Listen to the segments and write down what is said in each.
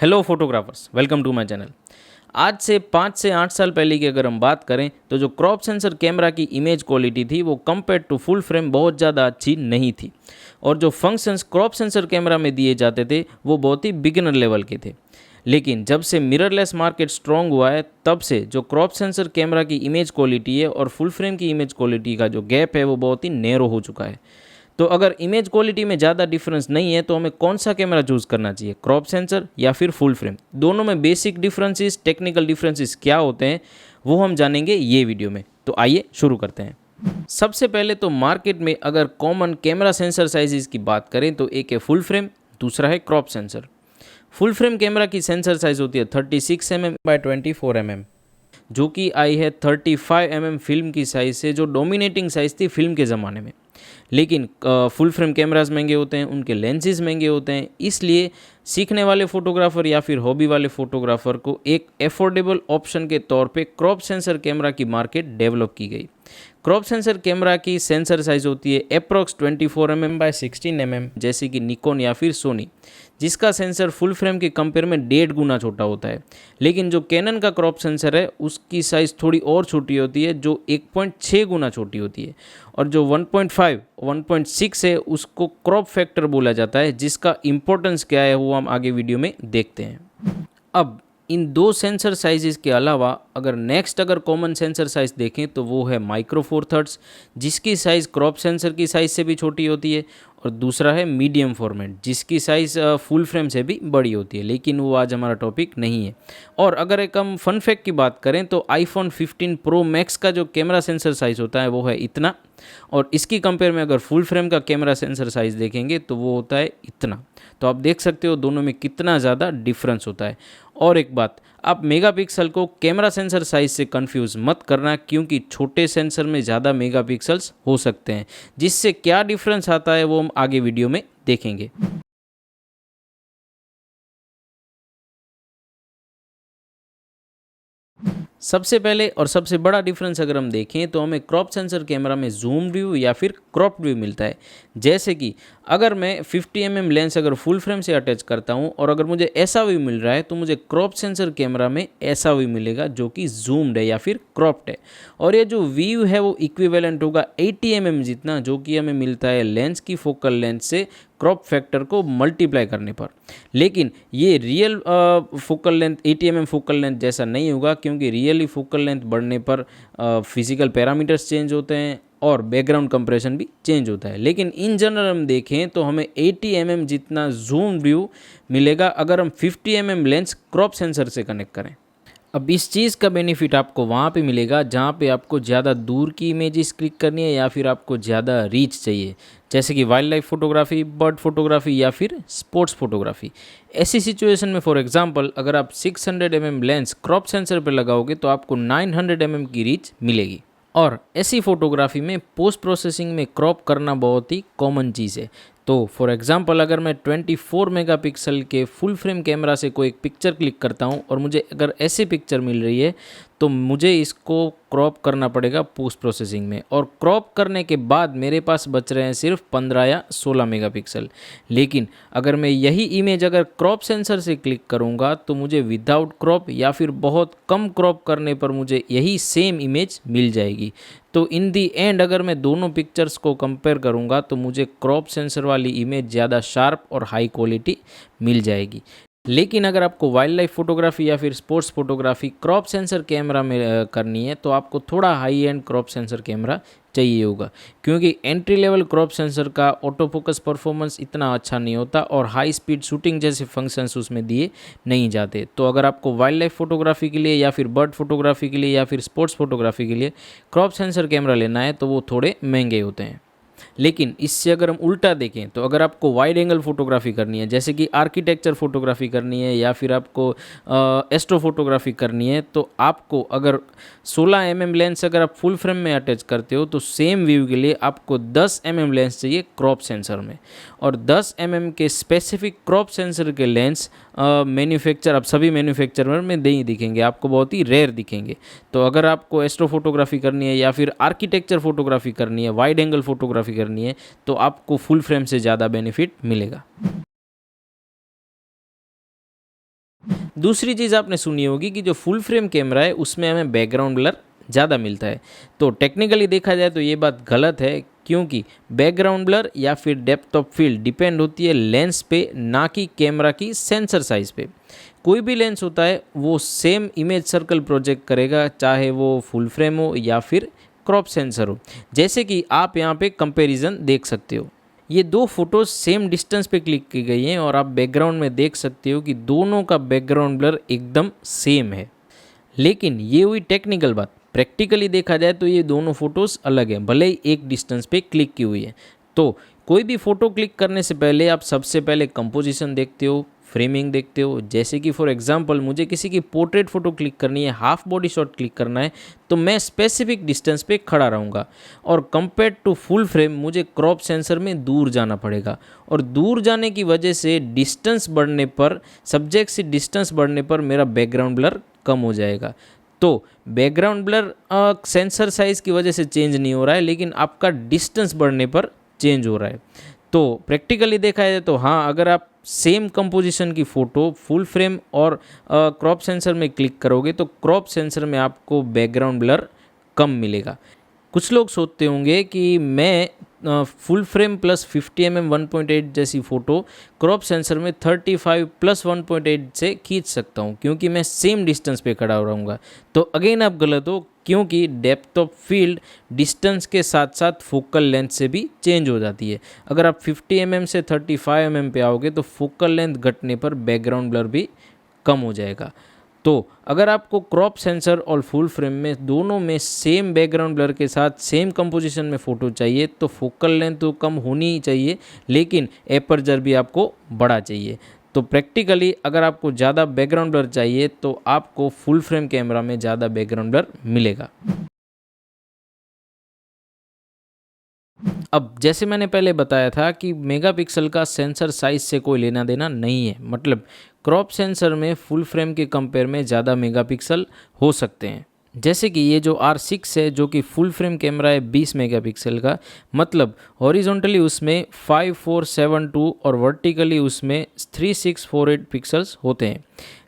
Hello photographers, welcome to my channel. आज से 5 से 8 साल पहले की अगर हम बात करें तो जो क्रॉप सेंसर कैमरा की इमेज क्वालिटी थी वो कंपेयर टू फुल फ्रेम बहुत ज़्यादा अच्छी नहीं थी, और जो फंक्शंस क्रॉप सेंसर कैमरा में दिए जाते थे वो बहुत ही बिगिनर लेवल के थे। लेकिन जब से मिररलेस मार्केट स्ट्रॉन्ग हुआ है तब से जो क्रॉप सेंसर कैमरा की इमेज क्वालिटी है और फुल फ्रेम की इमेज क्वालिटी का जो गैप है वो बहुत ही नैरो हो चुका है। तो अगर इमेज क्वालिटी में ज़्यादा डिफरेंस नहीं है तो हमें कौन सा कैमरा चूज़ करना चाहिए, क्रॉप सेंसर या फिर फुल फ्रेम? दोनों में बेसिक डिफरेंसेस, टेक्निकल डिफरेंसेस क्या होते हैं वो हम जानेंगे ये वीडियो में। तो आइए शुरू करते हैं। सबसे पहले तो मार्केट में अगर कॉमन कैमरा सेंसर साइजेस की बात करें तो एक है फुल फ्रेम, दूसरा है crop sensor. Full frame camera की सेंसर साइज होती है 36 mm बाय 24 mm, जो कि आई है 35 mm फिल्म की साइज़ से, जो डोमिनेटिंग साइज़ थी फिल्म के ज़माने में। लेकिन फुल फ्रेम कैमरास महंगे होते हैं, उनके लेंसेज महंगे होते हैं, इसलिए सीखने वाले फोटोग्राफर या फिर हॉबी वाले फोटोग्राफर को एक एफोर्डेबल ऑप्शन के तौर पे क्रॉप सेंसर कैमरा की मार्केट डेवलप की गई। क्रॉप सेंसर कैमरा की सेंसर साइज होती है अप्रॉक्स 24 mm बाय 16 mm, जैसे कि निकॉन या फिर सोनी, जिसका सेंसर फुल फ्रेम के कंपेयर में 1.5 गुना छोटा होता है। लेकिन जो कैनन का क्रॉप सेंसर है उसकी साइज़ थोड़ी और छोटी होती है, जो 1.6 गुना छोटी होती है, और जो 1.5 1.6 है उसको क्रॉप फैक्टर बोला जाता है, जिसका इम्पोर्टेंस क्या है वो हम आगे वीडियो में देखते हैं। अब इन दो सेंसर साइजेस के अलावा अगर कॉमन सेंसर साइज देखें तो वो है माइक्रो फोर थर्ड्स, जिसकी साइज़ क्रॉप सेंसर की साइज़ से भी छोटी होती है, और दूसरा है मीडियम फॉर्मेट, जिसकी साइज़ फुल फ्रेम से भी बड़ी होती है, लेकिन वो आज हमारा टॉपिक नहीं है। और अगर एक हम फन फैक्ट की बात करें तो आईफोन 15 प्रो मैक्स का जो कैमरा सेंसर साइज़ होता है वो है इतना, और इसकी कंपेयर में अगर फुल फ्रेम का कैमरा सेंसर साइज़ देखेंगे तो वो होता है इतना। तो आप देख सकते हो दोनों में कितना ज़्यादा डिफरेंस होता है। और एक बात, आप मेगापिक्सल को कैमरा सेंसर साइज़ से कंफ्यूज मत करना, क्योंकि छोटे सेंसर में ज़्यादा मेगापिक्सल्स हो सकते हैं। जिससे क्या डिफरेंस आता है वो हम आगे वीडियो में देखेंगे। सबसे पहले और सबसे बड़ा डिफरेंस अगर हम देखें तो हमें क्रॉप सेंसर कैमरा में जूम व्यू या फिर क्रॉप व्यू मिलता है। जैसे कि अगर मैं 50 mm लेंस अगर फुल फ्रेम से अटैच करता हूं और अगर मुझे ऐसा व्यू मिल रहा है तो मुझे क्रॉप सेंसर कैमरा में ऐसा व्यू मिलेगा जो कि जूम्ड है या फिर क्रॉप्ड है, और ये जो व्यू है वो इक्विवेलेंट होगा 80 mm जितना, जो कि हमें मिलता है लेंस की फोकल लेंथ से क्रॉप फैक्टर को मल्टीप्लाई करने पर। लेकिन ये real focal length 80 mm focal length जैसा नहीं होगा, क्योंकि रियली फोकल लेंथ बढ़ने पर फिजिकल पैरामीटर्स चेंज होते हैं और बैकग्राउंड कंप्रेशन भी चेंज होता है। लेकिन इन जनरल हम देखें तो हमें 80 mm जितना जूम व्यू मिलेगा अगर हम 50 mm लेंस क्रॉप सेंसर से कनेक्ट करें। अब इस चीज़ का बेनिफिट आपको वहाँ पे मिलेगा जहाँ पे आपको ज़्यादा दूर की इमेजेस क्लिक करनी है या फिर आपको ज़्यादा रीच चाहिए, जैसे कि wild life photography, bird photography या फिर स्पोर्ट्स फोटोग्राफी। ऐसी सिचुएशन में फॉर एग्जांपल अगर आप 600 mm लेंस क्रॉप सेंसर पर लगाओगे तो आपको 900 mm की रीच मिलेगी। और ऐसी फोटोग्राफी में पोस्ट प्रोसेसिंग में क्रॉप करना बहुत ही कॉमन चीज़ है। तो फॉर एग्जांपल अगर मैं 24 मेगापिक्सल के फुल फ्रेम कैमरा से कोई एक पिक्चर क्लिक करता हूं और मुझे अगर ऐसी पिक्चर मिल रही है तो मुझे इसको क्रॉप करना पड़ेगा पोस्ट प्रोसेसिंग में, और क्रॉप करने के बाद मेरे पास बच रहे हैं सिर्फ 15 या 16 मेगापिक्सल। लेकिन अगर मैं यही इमेज अगर क्रॉप सेंसर से क्लिक करूंगा तो मुझे विदाउट क्रॉप या फिर बहुत कम क्रॉप करने पर मुझे यही सेम इमेज मिल जाएगी। तो इन दी एंड अगर मैं दोनों पिक्चर्स को कंपेयर करूंगा तो मुझे क्रॉप सेंसर वाली इमेज ज़्यादा शार्प और हाई क्वालिटी मिल जाएगी। लेकिन अगर आपको वाइल्ड लाइफ फोटोग्राफी या फिर sports photography crop sensor camera में करनी है तो आपको थोड़ा high and crop sensor camera चाहिए होगा, क्योंकि एंट्री लेवल क्रॉप सेंसर का ऑटो फोकस परफॉर्मेंस इतना अच्छा नहीं होता और हाई स्पीड शूटिंग जैसे फंक्शंस उसमें दिए नहीं जाते। तो अगर आपको वाइल्ड लाइफ फोटोग्राफी के लिए या फिर बर्ड फोटोग्राफी के लिए या फिर स्पोर्ट्स फोटोग्राफी के लिए क्रॉप सेंसर कैमरा लेना है तो वो थोड़े महंगे होते हैं। लेकिन इससे अगर हम उल्टा देखें तो अगर आपको वाइड एंगल फोटोग्राफी करनी है, जैसे कि आर्किटेक्चर फोटोग्राफी करनी है या फिर आपको एस्ट्रो फोटोग्राफी करनी है, तो आपको अगर 16 mm लेंस अगर आप फुल फ्रेम में अटैच करते हो तो सेम व्यू के लिए आपको 10 mm लेंस चाहिए क्रॉप सेंसर में, और 10 mm के स्पेसिफिक क्रॉप सेंसर के लेंस मैन्युफैक्चर अब सभी मैन्युफैक्चरर में नहीं दिखेंगे, आपको बहुत ही रेयर दिखेंगे। तो अगर आपको एस्ट्रो फोटोग्राफी करनी है या फिर आर्किटेक्चर फोटोग्राफी करनी है, वाइड एंगल फोटोग्राफी करनी है, तो आपको फुल फ्रेम से ज़्यादा बेनिफिट मिलेगा। दूसरी चीज़ आपने सुनी होगी कि जो फुल फ्रेम कैमरा है उसमें हमें बैकग्राउंड ब्लर ज़्यादा मिलता है। तो टेक्निकली देखा जाए तो ये बात गलत है, क्योंकि बैकग्राउंड ब्लर या फिर डेप्थ ऑफ फील्ड डिपेंड होती है लेंस पे, ना कि कैमरा की सेंसर साइज़ पे। कोई भी लेंस होता है वो सेम इमेज सर्कल प्रोजेक्ट करेगा, चाहे वो फुल फ्रेम हो या फिर क्रॉप सेंसर हो। जैसे कि आप यहाँ पे कंपैरिजन देख सकते हो, ये दो फोटोज सेम डिस्टेंस पे क्लिक की गई हैं और आप बैकग्राउंड में देख सकते हो कि दोनों का बैकग्राउंड ब्लर एकदम सेम है। लेकिन ये हुई टेक्निकल बात। प्रैक्टिकली देखा जाए तो ये दोनों फोटोज़ अलग हैं, भले ही एक डिस्टेंस पे क्लिक की हुई है। तो कोई भी फ़ोटो क्लिक करने से पहले आप सबसे पहले कंपोजिशन देखते हो, फ्रेमिंग देखते हो। जैसे कि फॉर एग्जांपल मुझे किसी की पोर्ट्रेट फ़ोटो क्लिक करनी है, हाफ बॉडी शॉट क्लिक करना है, तो मैं स्पेसिफिक डिस्टेंस पे खड़ा रहूँगा। और कंपेयर टू फुल फ्रेम मुझे क्रॉप सेंसर में दूर जाना पड़ेगा, और दूर जाने की वजह से डिस्टेंस बढ़ने पर, सब्जेक्ट से डिस्टेंस बढ़ने पर मेरा बैकग्राउंड ब्लर कम हो जाएगा। तो बैकग्राउंड ब्लर सेंसर साइज़ की वजह से चेंज नहीं हो रहा है, लेकिन आपका डिस्टेंस बढ़ने पर चेंज हो रहा है। तो प्रैक्टिकली देखा जाए तो हाँ, अगर आप सेम कंपोजिशन की फ़ोटो फुल फ्रेम और क्रॉप सेंसर में क्लिक करोगे तो क्रॉप सेंसर में आपको बैकग्राउंड ब्लर कम मिलेगा। कुछ लोग सोचते होंगे कि मैं फुल फ्रेम प्लस 50 mm 1.8 जैसी फ़ोटो क्रॉप सेंसर में 35 प्लस 1.8 से खींच सकता हूँ, क्योंकि मैं सेम डिस्टेंस पे खड़ा रहूँगा। तो अगेन आप गलत हो, क्योंकि डेप्थ ऑफ फील्ड डिस्टेंस के साथ साथ फोकल लेंथ से भी चेंज हो जाती है। अगर आप 50 mm से 35 mm पे आओगे तो फोकल लेंथ घटने पर बैकग्राउंड ब्लर भी कम हो जाएगा। तो अगर आपको क्रॉप सेंसर और फुल फ्रेम में दोनों में सेम बैकग्राउंड ब्लर के साथ सेम कंपोजिशन में फ़ोटो चाहिए तो फोकल लेंथ तो कम होनी ही चाहिए, लेकिन एपर्चर भी आपको बड़ा चाहिए। तो प्रैक्टिकली अगर आपको ज़्यादा बैकग्राउंड ब्लर चाहिए तो आपको फुल फ्रेम कैमरा में ज़्यादा बैकग्राउंड ब्लर मिलेगा। अब जैसे मैंने पहले बताया था कि मेगापिक्सल का सेंसर साइज से कोई लेना देना नहीं है, मतलब क्रॉप सेंसर में फुल फ्रेम के कंपेयर में ज़्यादा मेगापिक्सल हो सकते हैं। जैसे कि ये जो R6 है, जो कि फुल फ्रेम कैमरा है 20 मेगापिक्सल का, मतलब हॉरिजॉन्टली उसमें 5472 और वर्टिकली उसमें 3648 पिक्सल्स होते हैं।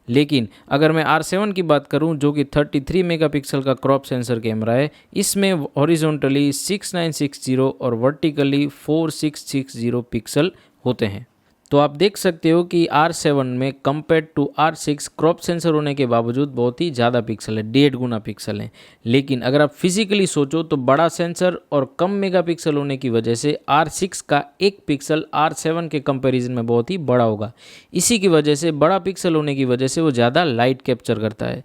लेकिन अगर मैं R7 की बात करूं, जो कि 33 मेगापिक्सल का क्रॉप सेंसर कैमरा है, इसमें हॉरिजॉन्टली 6960 और वर्टिकली 4660 पिक्सल होते हैं। तो आप देख सकते हो कि R7 में compare to R6 crop sensor होने के बावजूद बहुत ही ज़्यादा पिक्सल है, 1.5 गुना पिक्सल है। लेकिन अगर आप फिजिकली सोचो तो बड़ा सेंसर और कम मेगापिक्सल होने की वजह से R6 का एक पिक्सल R7 के कंपैरिजन में बहुत ही बड़ा होगा। इसी की वजह से, बड़ा पिक्सल होने की वजह से वो ज़्यादा लाइट कैप्चर करता है।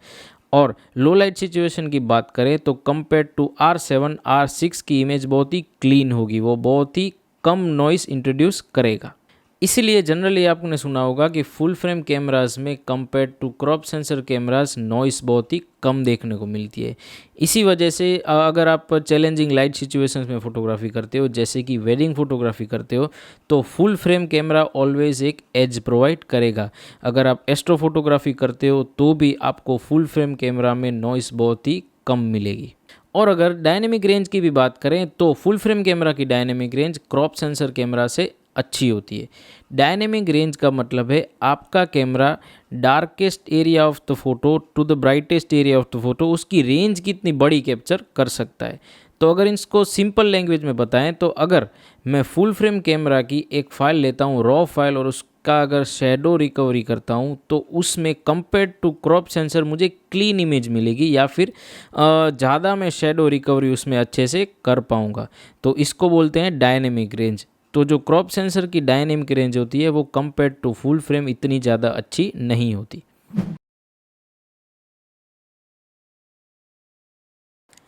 और लो लाइट सिचुएशन की बात करें तो कंपेयर टू R7 R6 की इमेज बहुत ही क्लीन होगी, वो बहुत ही कम नॉइस इंट्रोड्यूस करेगा। इसीलिए जनरली आपने सुना होगा कि फुल फ्रेम कैमरास में compare to crop sensor cameras noise बहुत ही कम देखने को मिलती है। इसी वजह से अगर आप चैलेंजिंग लाइट सिचुएशंस में फ़ोटोग्राफी करते हो, जैसे कि वेडिंग फोटोग्राफी करते हो, तो फुल फ्रेम कैमरा ऑलवेज एक एज प्रोवाइड करेगा। अगर आप एस्ट्रो फोटोग्राफी करते हो तो भी आपको फुल फ्रेम कैमरा में नॉइस बहुत ही कम मिलेगी। और अगर डायनेमिक रेंज की भी बात करें तो फुल फ्रेम कैमरा की dynamic range crop sensor camera से अच्छी होती है। डायनेमिक रेंज का मतलब है आपका camera darkest area of the photo to the brightest area of the photo, उसकी रेंज कितनी बड़ी कैप्चर कर सकता है। तो अगर इसको सिंपल लैंग्वेज में बताएं तो अगर मैं फुल फ्रेम कैमरा की एक फ़ाइल लेता हूँ, रॉ फाइल, और उसका अगर शेडो रिकवरी करता हूँ तो उसमें कंपेयर टू क्रॉप सेंसर मुझे क्लीन इमेज मिलेगी, या फिर ज़्यादा मैं शेडो रिकवरी उसमें अच्छे से कर पाऊँगा। तो इसको बोलते हैं डायनेमिक रेंज। तो जो क्रॉप सेंसर की डायनेमिक रेंज होती है वो कंपेयर टू फुल फ्रेम इतनी ज़्यादा अच्छी नहीं होती।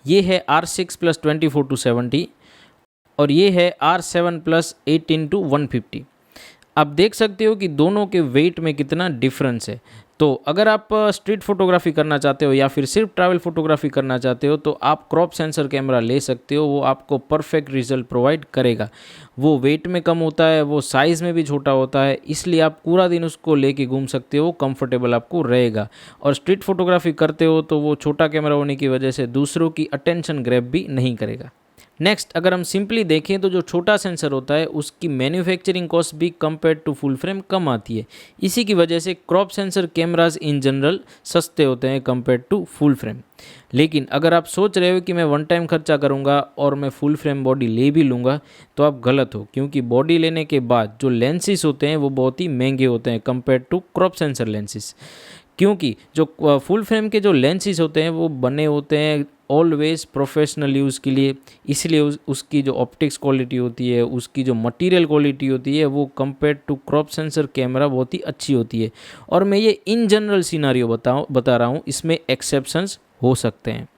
ये है R6 प्लस 24-70 और ये है R7 प्लस 18-150। आप देख सकते हो कि दोनों के वेट में कितना डिफरेंस है। तो अगर आप स्ट्रीट फोटोग्राफी करना चाहते हो या फिर सिर्फ ट्रैवल फोटोग्राफी करना चाहते हो तो आप क्रॉप सेंसर कैमरा ले सकते हो, वो आपको परफेक्ट रिजल्ट प्रोवाइड करेगा। वो वेट में कम होता है, वो साइज़ में भी छोटा होता है, इसलिए आप पूरा दिन उसको लेके घूम सकते हो, कंफर्टेबल आपको रहेगा। और स्ट्रीट फोटोग्राफी करते हो तो वो छोटा कैमरा होने की वजह से दूसरों की अटेंशन ग्रैब भी नहीं करेगा। नेक्स्ट अगर हम सिंपली देखें तो जो छोटा सेंसर होता है उसकी मैन्युफैक्चरिंग कॉस्ट भी कंपेयर टू फुल फ्रेम कम आती है। इसी की वजह से crop sensor cameras in general सस्ते होते हैं कंपेयर टू फुल फ्रेम। लेकिन अगर आप सोच रहे हो कि मैं वन टाइम खर्चा करूंगा और मैं फुल फ्रेम बॉडी ले भी लूँगा तो आप गलत हो, क्योंकि बॉडी लेने के बाद जो लेंसेज होते हैं वो बहुत ही महंगे होते हैं compare to crop sensor lenses. क्योंकि जो फुल फ्रेम के जो लेंसेज होते हैं वो बने होते हैं ऑलवेज प्रोफेशनल यूज़ के लिए, इसलिए उसकी जो ऑप्टिक्स क्वालिटी होती है, उसकी जो मटेरियल क्वालिटी होती है वो compare to crop sensor camera बहुत ही अच्छी होती है। और मैं ये इन जनरल सिनारियो बता रहा हूँ, इसमें एक्सेप्शंस हो सकते हैं।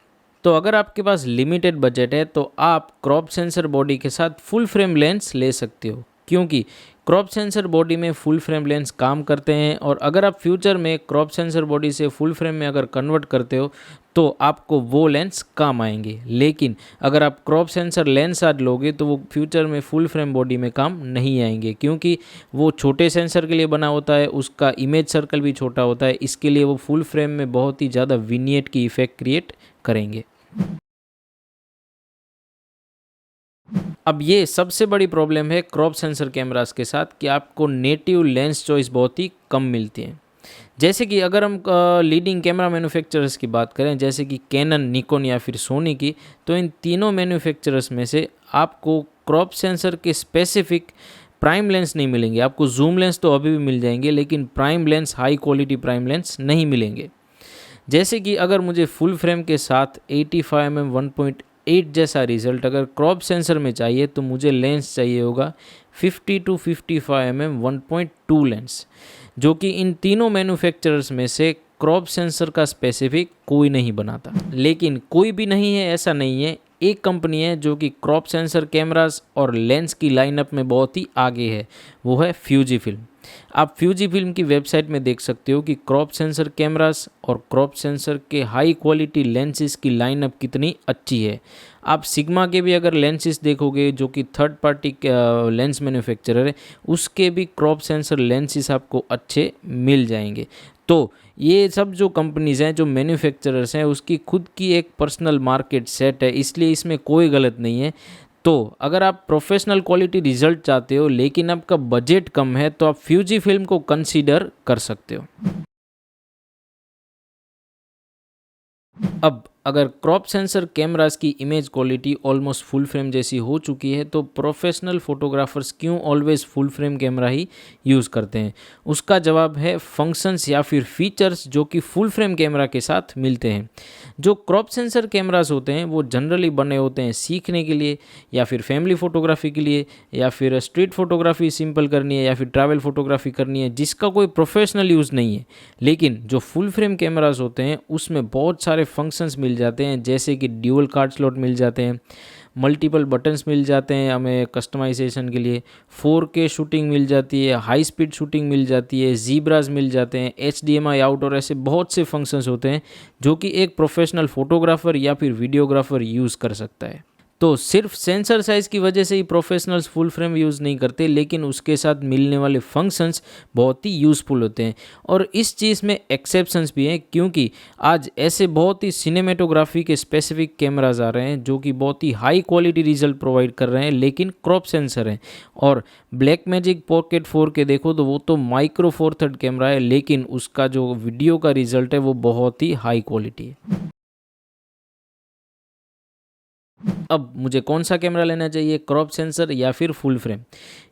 तो अगर आपके पास लिमिटेड बजट है तो आप क्रॉप सेंसर बॉडी के साथ फुल फ्रेम लेंस ले सकते हो, क्योंकि क्रॉप सेंसर बॉडी में फुल फ्रेम लेंस काम करते हैं। और अगर आप फ्यूचर में क्रॉप सेंसर बॉडी से फुल फ्रेम में अगर कन्वर्ट करते हो तो आपको वो लेंस काम आएंगे। लेकिन अगर आप क्रॉप सेंसर लेंस आज लोगे तो वो फ्यूचर में फुल फ्रेम बॉडी में काम नहीं आएंगे, क्योंकि वो छोटे सेंसर के लिए बना होता है, उसका इमेज सर्कल भी छोटा होता है, इसके लिए वो फुल फ्रेम में बहुत ही ज़्यादा विनियट की इफेक्ट क्रिएट करेंगे। अब ये सबसे बड़ी प्रॉब्लम है क्रॉप सेंसर कैमरास के साथ कि आपको नेटिव लेंस चॉइस बहुत ही कम मिलती है। जैसे कि अगर हम लीडिंग कैमरा मैन्युफैक्चरर्स की बात करें, जैसे कि कैनन, निकॉन या फिर सोनी की, तो इन तीनों मैन्युफैक्चरर्स में से आपको क्रॉप सेंसर के स्पेसिफिक प्राइम लेंस नहीं मिलेंगे। आपको जूम लेंस तो अभी भी मिल जाएंगे, लेकिन prime lens, high quality prime lens नहीं मिलेंगे। जैसे कि अगर मुझे फुल फ्रेम के साथ 85mm 1.8 जैसा रिजल्ट अगर क्रॉप सेंसर में चाहिए तो मुझे लेंस चाहिए होगा 50 to 55mm 1.2 लेंस, जो कि इन तीनों मैन्युफैक्चरर्स में से क्रॉप सेंसर का स्पेसिफिक कोई नहीं बनाता। लेकिन कोई भी नहीं है ऐसा नहीं है, एक कंपनी है जो कि क्रॉप सेंसर कैमरास और लेंस की लाइनअप में बहुत ही आगे है, वो है फ्यूजी फिल्म। आप फ्यूजी फिल्म की वेबसाइट में देख सकते हो कि क्रॉप सेंसर कैमरास और क्रॉप सेंसर के हाई क्वालिटी लेंसेज की लाइनअप कितनी अच्छी है। आप सिग्मा के भी अगर लेंसेज देखोगे, जो कि थर्ड पार्टी लेंस मैन्युफैक्चरर है, उसके भी क्रॉप सेंसर लेंसेज आपको अच्छे मिल जाएंगे। तो ये सब जो कंपनीज़ हैं, जो मैन्युफैक्चरर्स हैं, उसकी खुद की एक पर्सनल मार्केट सेट है, इसलिए इसमें कोई गलत नहीं है। तो अगर आप प्रोफेशनल क्वालिटी रिजल्ट चाहते हो लेकिन आपका बजट कम है तो आप फ्यूजी फिल्म को कंसीडर कर सकते हो। अब अगर क्रॉप सेंसर कैमरास की image quality almost full frame जैसी हो चुकी है तो प्रोफेशनल फोटोग्राफर्स क्यों ऑलवेज फुल फ्रेम कैमरा ही यूज़ करते हैं? उसका जवाब है फंक्शंस या फिर फीचर्स जो कि फुल फ्रेम कैमरा के साथ मिलते हैं। जो क्रॉप सेंसर कैमरास होते हैं वो जनरली बने होते हैं सीखने के लिए, या फिर फैमिली फ़ोटोग्राफी के लिए, या फिर स्ट्रीट फोटोग्राफी सिंपल करनी है, या फिर ट्रैवल फोटोग्राफी करनी है, जिसका कोई प्रोफेशनल यूज़ नहीं है। लेकिन जो फुल फ्रेम कैमरास होते हैं उसमें बहुत सारे फंक्शंस मिल जाते हैं, जैसे कि ड्यूअल कार्ड स्लॉट मिल जाते हैं, मल्टीपल बटन्स मिल जाते हैं हमें कस्टमाइजेशन के लिए, 4K शूटिंग मिल जाती है, हाई स्पीड शूटिंग मिल जाती है, ज़ीब्रास मिल जाते हैं, HDMI आउट, और ऐसे बहुत से फंक्शंस होते हैं जो कि एक प्रोफेशनल फोटोग्राफर या फिर वीडियोग्राफर यूज़ कर सकता है। तो सिर्फ सेंसर साइज़ की वजह से ही प्रोफेशनल्स फुल फ्रेम यूज़ नहीं करते, लेकिन उसके साथ मिलने वाले फंक्शंस बहुत ही यूज़फुल होते हैं। और इस चीज़ में एक्सेप्शंस भी हैं, क्योंकि आज ऐसे बहुत ही सिनेमेटोग्राफी के स्पेसिफिक कैमराज आ रहे हैं जो कि बहुत ही हाई क्वालिटी रिजल्ट प्रोवाइड कर रहे हैं, लेकिन क्रॉप सेंसर हैं। और ब्लैकमैजिक पॉकेट 4K देखो तो वो तो माइक्रो फोर थर्ड कैमरा है, लेकिन उसका जो वीडियो का रिजल्ट है वो बहुत ही हाई क्वालिटी है। अब मुझे कौन सा कैमरा लेना चाहिए, क्रॉप सेंसर या फिर फुल फ्रेम?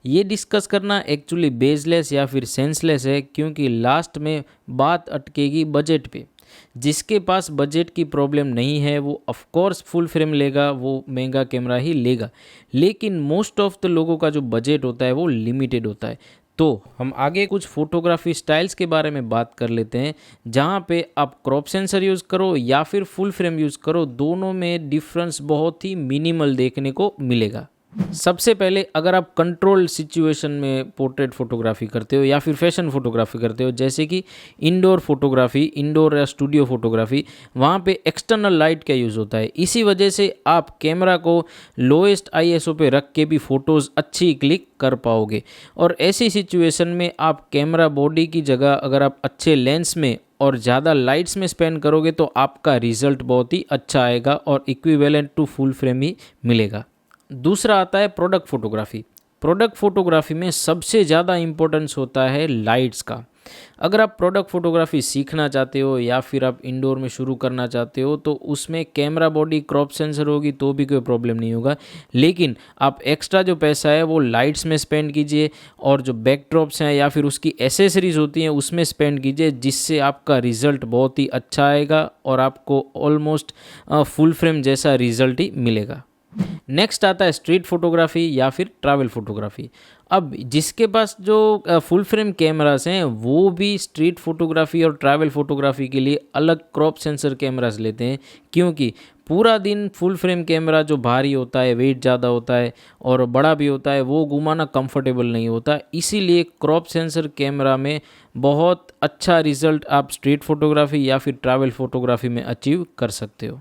ये डिस्कस करना एक्चुअली बेसलेस या फिर सेंसलेस है, क्योंकि लास्ट में बात अटकेगी बजट पे। जिसके पास बजट की प्रॉब्लम नहीं है वो ऑफ कोर्स फुल फ्रेम लेगा, वो महंगा कैमरा ही लेगा। लेकिन मोस्ट ऑफ द लोगों का जो बजट होता है वो लिमिटेड होता है। तो हम आगे कुछ फोटोग्राफी स्टाइल्स के बारे में बात कर लेते हैं, जहाँ पे आप क्रॉप सेंसर यूज़ करो या फिर फुल फ्रेम यूज़ करो, दोनों में डिफरेंस बहुत ही मिनिमल देखने को मिलेगा। सबसे पहले अगर आप कंट्रोल्ड सिचुएशन में पोर्ट्रेट फोटोग्राफी करते हो या फिर फैशन फोटोग्राफी करते हो, जैसे कि इंडोर फोटोग्राफी, इंडोर या स्टूडियो फोटोग्राफी, वहाँ पे एक्सटर्नल लाइट का यूज़ होता है। इसी वजह से आप कैमरा को लोएस्ट ISO पे रख के भी फ़ोटोज़ अच्छी क्लिक कर पाओगे। और ऐसी सिचुएशन में आप कैमरा बॉडी की जगह अगर आप अच्छे लेंस में और ज़्यादा लाइट्स में स्पेंड करोगे तो आपका रिज़ल्ट बहुत ही अच्छा आएगा और इक्विवेलेंट टू फुल फ्रेम ही मिलेगा। दूसरा आता है प्रोडक्ट फोटोग्राफी। प्रोडक्ट फोटोग्राफी में सबसे ज़्यादा इम्पोर्टेंस होता है लाइट्स का। अगर आप प्रोडक्ट फोटोग्राफी सीखना चाहते हो या फिर आप इंडोर में शुरू करना चाहते हो तो उसमें कैमरा बॉडी क्रॉप सेंसर होगी तो भी कोई प्रॉब्लम नहीं होगा, लेकिन आप एक्स्ट्रा जो पैसा है वो लाइट्स में स्पेंड कीजिए और जो बैकड्रॉप्स हैं या फिर उसकी एसेसरीज होती हैं उसमें स्पेंड कीजिए, जिससे आपका रिज़ल्ट बहुत ही अच्छा आएगा और आपको ऑलमोस्ट फुल फ्रेम जैसा रिज़ल्ट ही मिलेगा। नेक्स्ट आता है स्ट्रीट फोटोग्राफी या फिर ट्रैवल फोटोग्राफी। अब जिसके पास जो फुल फ्रेम कैमरास हैं वो भी स्ट्रीट फोटोग्राफी और ट्रैवल फोटोग्राफी के लिए अलग क्रॉप सेंसर कैमरास लेते हैं, क्योंकि पूरा दिन फुल फ्रेम कैमरा जो भारी होता है, वेट ज़्यादा होता है और बड़ा भी होता है, वो घुमाना कंफर्टेबल नहीं होता। इसीलिए क्रॉप सेंसर कैमरा में बहुत अच्छा रिजल्ट आप स्ट्रीट फोटोग्राफी या फिर ट्रैवल फोटोग्राफी में अचीव कर सकते हो।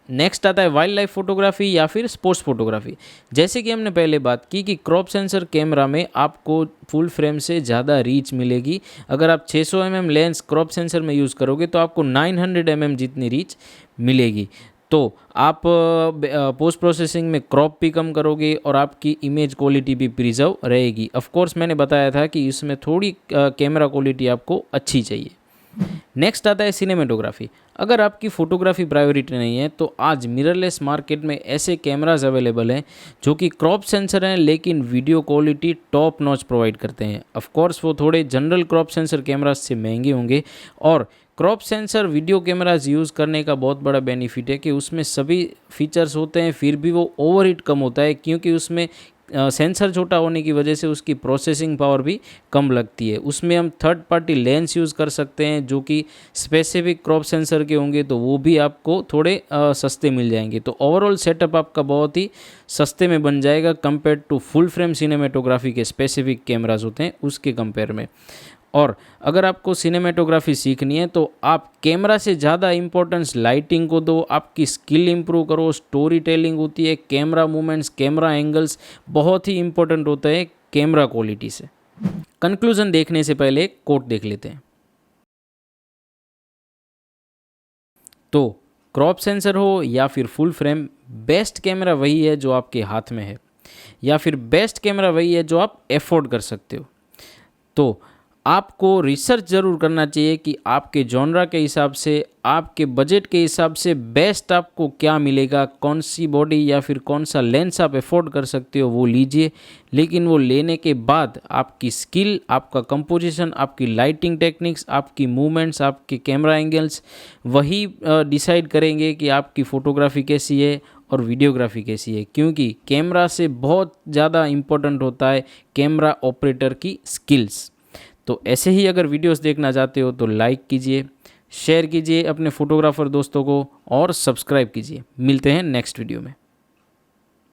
नेक्स्ट आता है वाइल्ड लाइफ फोटोग्राफी या फिर स्पोर्ट्स फोटोग्राफी। जैसे कि हमने पहले बात की कि क्रॉप सेंसर कैमरा में आपको फुल फ्रेम से ज़्यादा रीच मिलेगी। अगर आप 600 mm लेंस क्रॉप सेंसर में यूज़ करोगे तो आपको 900 mm जितनी रीच मिलेगी। तो आप पोस्ट प्रोसेसिंग में क्रॉप भी कम करोगे और आपकी इमेज क्वालिटी भी प्रिजर्व रहेगी। ऑफ कोर्स मैंने बताया था कि इसमें थोड़ी कैमरा क्वालिटी आपको अच्छी चाहिए। नेक्स्ट आता है सिनेमेटोग्राफी। अगर आपकी फ़ोटोग्राफी प्रायोरिटी नहीं है तो आज मिररलेस मार्केट में ऐसे कैमराज अवेलेबल हैं जो कि क्रॉप सेंसर हैं लेकिन video quality top notch provide करते हैं। ऑफ कोर्स वो थोड़े जनरल क्रॉप सेंसर कैमराज से महंगे होंगे और crop sensor video cameras use करने का बहुत बड़ा बेनिफिट है कि उसमें सभी फीचर्स होते हैं, फिर भी वो ओवरहीट कम होता है क्योंकि उसमें सेंसर छोटा होने की वजह से उसकी प्रोसेसिंग पावर भी कम लगती है। उसमें हम थर्ड पार्टी लेंस यूज़ कर सकते हैं जो कि स्पेसिफिक क्रॉप सेंसर के होंगे, तो वो भी आपको थोड़े सस्ते मिल जाएंगे। तो ओवरऑल सेटअप आपका बहुत ही सस्ते में बन जाएगा compare to full frame cinematography के स्पेसिफिक कैमराज होते हैं उसके कंपेयर में। और अगर आपको सिनेमेटोग्राफी सीखनी है तो आप कैमरा से ज़्यादा इम्पोर्टेंस लाइटिंग को दो, आपकी स्किल इंप्रूव करो। स्टोरी टेलिंग होती है, कैमरा मूवमेंट्स, कैमरा एंगल्स बहुत ही इंपॉर्टेंट होता है कैमरा क्वालिटी से। कंक्लूजन देखने से पहले एक कोट देख लेते हैं। तो क्रॉप सेंसर हो या फिर फुल फ्रेम, बेस्ट कैमरा वही है जो आपके हाथ में है, या फिर बेस्ट कैमरा वही है जो आप एफोर्ड कर सकते हो। तो आपको रिसर्च ज़रूर करना चाहिए कि आपके जॉनरा के हिसाब से, आपके बजट के हिसाब से बेस्ट आपको क्या मिलेगा, कौन सी बॉडी या फिर कौन सा लेंस आप अफोर्ड कर सकते हो वो लीजिए। लेकिन वो लेने के बाद आपकी स्किल, आपका कंपोजिशन, आपकी लाइटिंग टेक्निक्स, आपकी मूवमेंट्स, आपके कैमरा एंगल्स वही डिसाइड करेंगे कि आपकी फ़ोटोग्राफी कैसी है और वीडियोग्राफी कैसी है, क्योंकि कैमरा से बहुत ज़्यादा इम्पोर्टेंट होता है कैमरा ऑपरेटर की स्किल्स। तो ऐसे ही अगर वीडियोस देखना चाहते हो तो लाइक कीजिए, शेयर कीजिए अपने फोटोग्राफर दोस्तों को और सब्सक्राइब कीजिए। मिलते हैं नेक्स्ट वीडियो में।